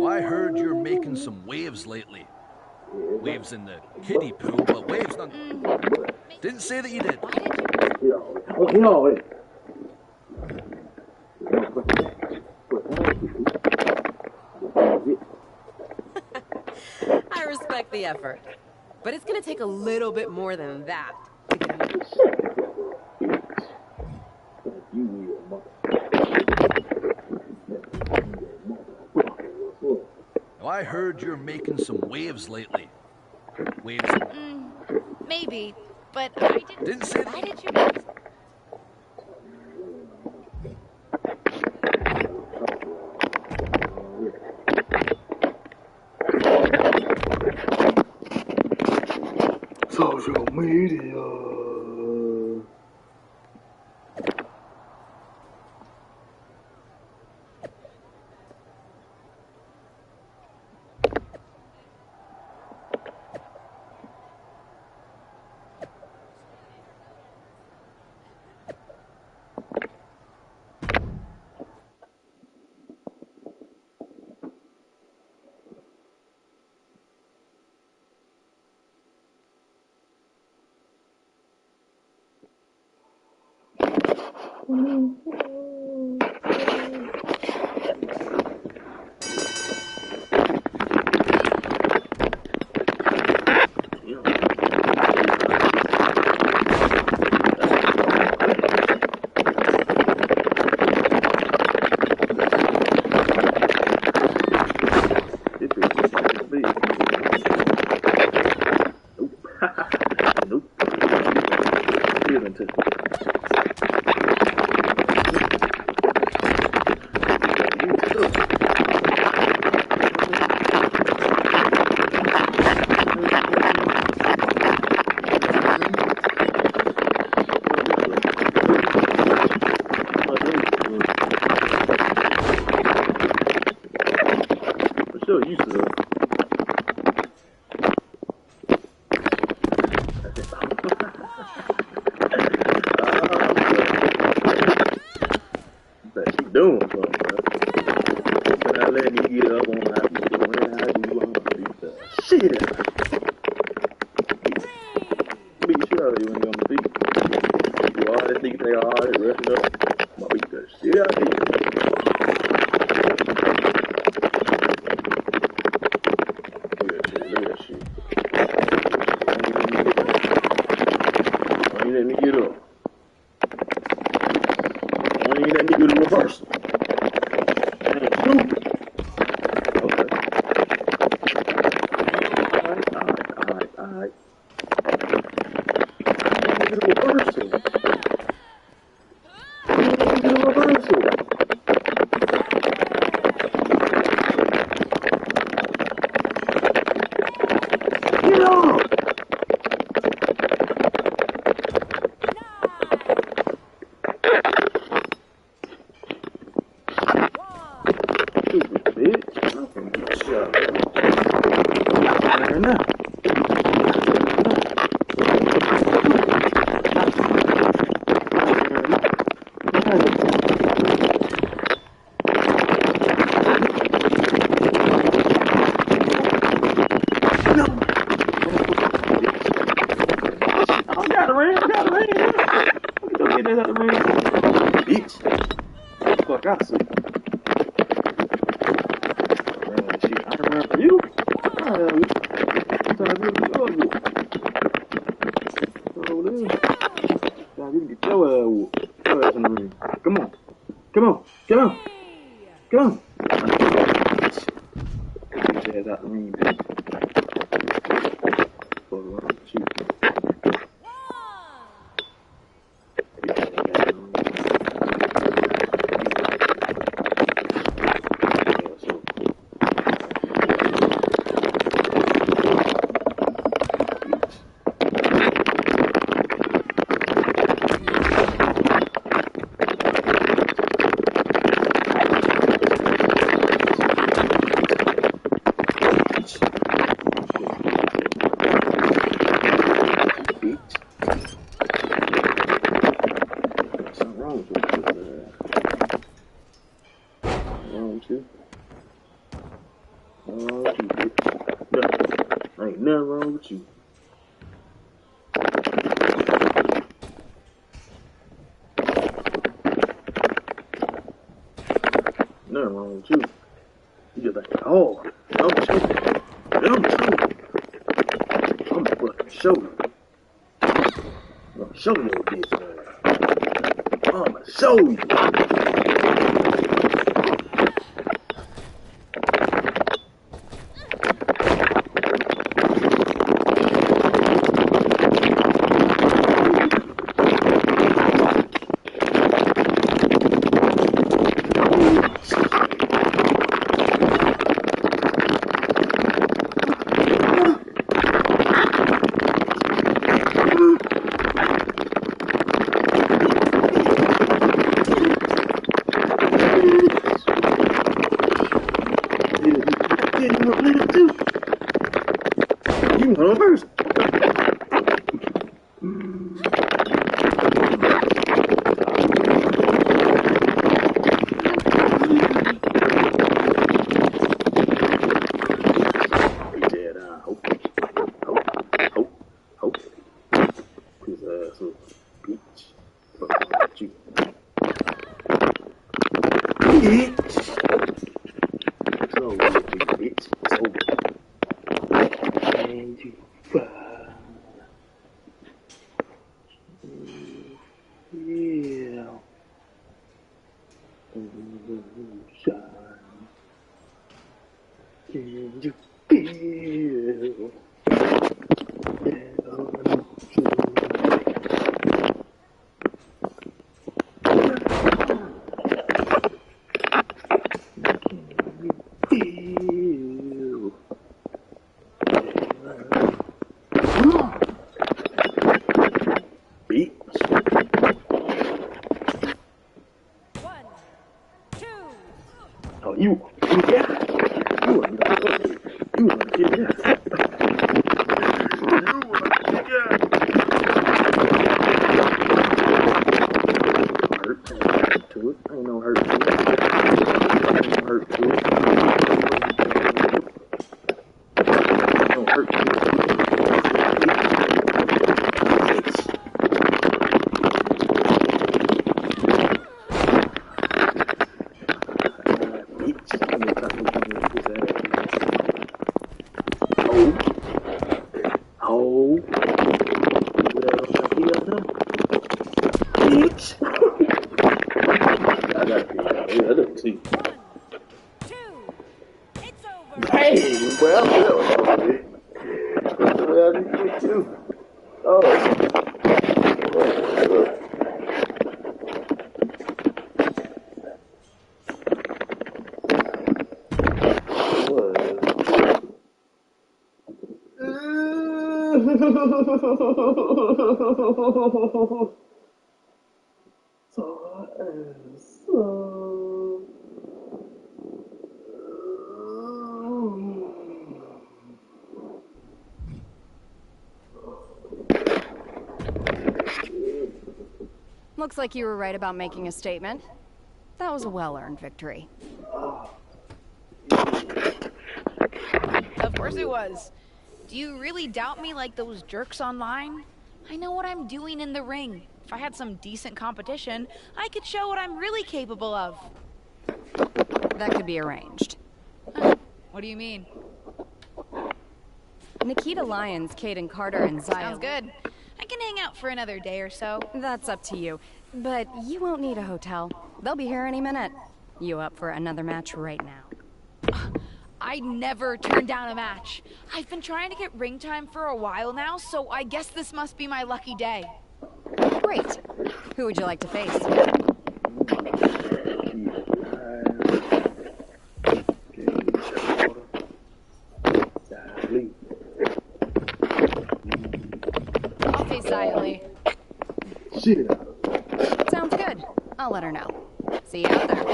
I heard you're making some waves lately. Waves in the kiddie pool, but waves not... Didn't say that you did. I respect the effort, but it's gonna take a little bit more than that to get him. I heard you're making some waves lately. Waves in... Maybe, but I Didn't say that... Why did you... Social media. Doing something, bro. But I let me get up on my feet. When I do, I'm gonna beat the shit out of you. Beat the shit out of you when you're on the feet. You all that nigga take all that rushing up. I'm gonna beat the shit out of you. Look at that shit. Why you let me get up? Why you let me do the reversal? Stupid. Okay. Alright. Get a reversal. Get a reversal. Get up. Stupid bitch. I'm gonna get shot. Right now. Bitch. Fuck, I see. Shit, I remember you. I remember you. Sometimes you get ugly. So then, sometimes you get your ass in the ring. Come on. Come on. Come on. Come on. Get your ass out the ring, bitch. Fuck around, shoot. Ain't nothing wrong with you. Nothing wrong with you. You just like, oh, I'm choking. I'm gonna fucking show you. I'm gonna show you what this is. I'm gonna show you. You want first. Hope. His ass up, bitch. Fuck you. bitch. It's over, bitch. It's over. And you fire. Yeah. Shine. Can you feel that oh, you got it. You are not ugly. You are not getting that. You are not getting that. Hurt to it. Ain't no hurt to it. Ain't no hurt to it. Ain't no hurt to it. Hey, well, well, you too. Oh. Looks like you were right about making a statement. That was a well-earned victory. Of course it was. Do you really doubt me like those jerks online? I know what I'm doing in the ring. If I had some decent competition, I could show what I'm really capable of. That could be arranged. What do you mean? Nikita Lyons, Kaden Carter, and Zaya... Sounds good. I can hang out for another day or so. That's up to you. But you won't need a hotel. They'll be here any minute. You up for another match right now? I never turn down a match. I've been trying to get ring time for a while now, so I guess this must be my lucky day. Great. Who would you like to face? I'll face Zaya Lee. Shit. Sounds good. I'll let her know. See you out there.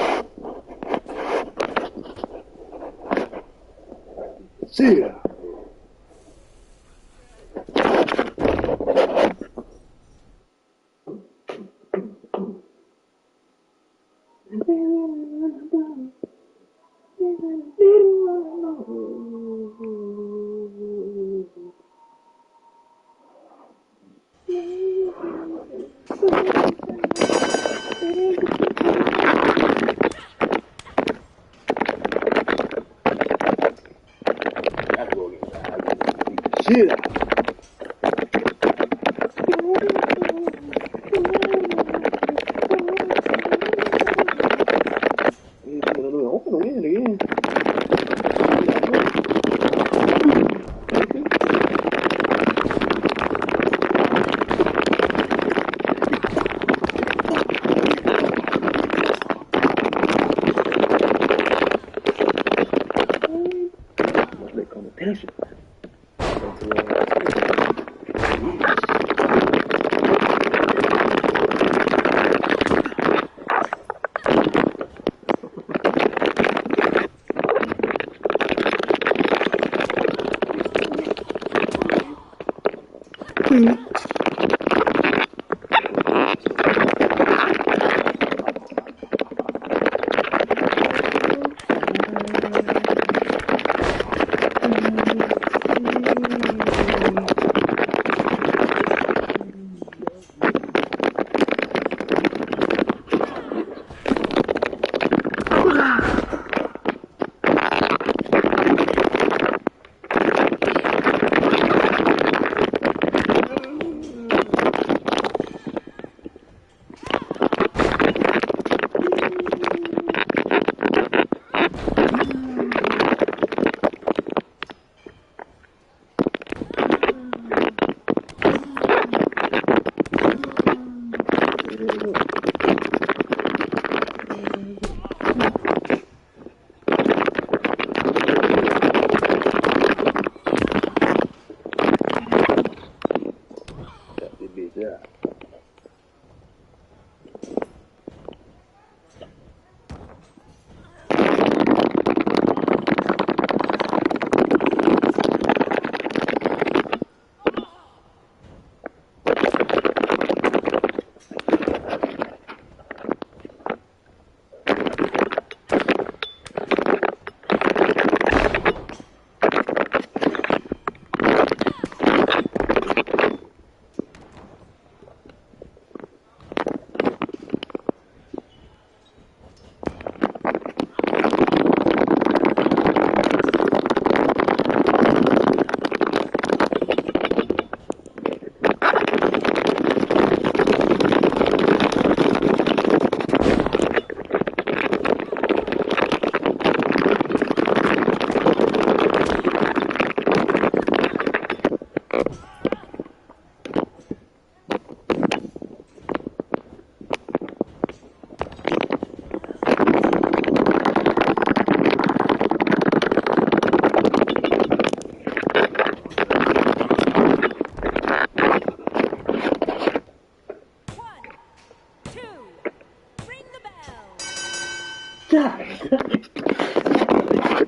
See ya. Shit. I'm gonna win again. Attention.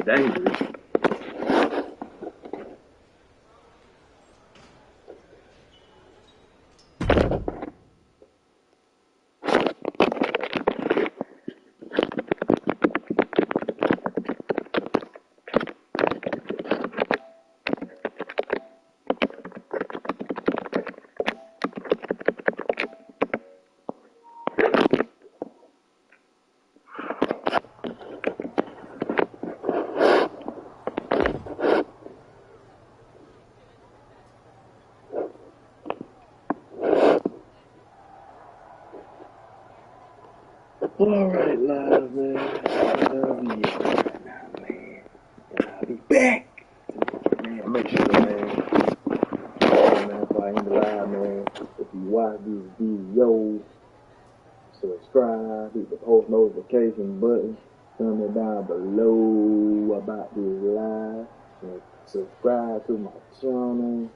Dangerous. All right, live man. I love you right now, man. And I'll be back. Man, make sure, man. If I ain't live, man. If you watch these videos, subscribe, hit the post notification button, comment down below about this live, and subscribe to my channel,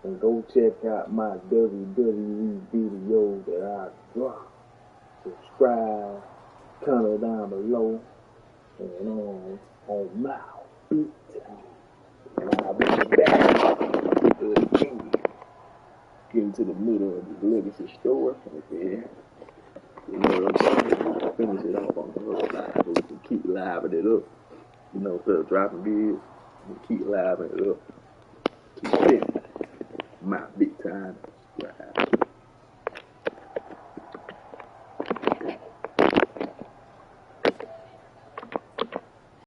and go check out my WWE videos that I drop. Subscribe, comment down below, and on my big time. And I'll be back again. Get into the middle of the legacy store right there. You know what I'm saying? Finish it off on the other side so we can keep living it up. You know, instead of dropping vids, we keep living it up. Keep it. My big time. Right.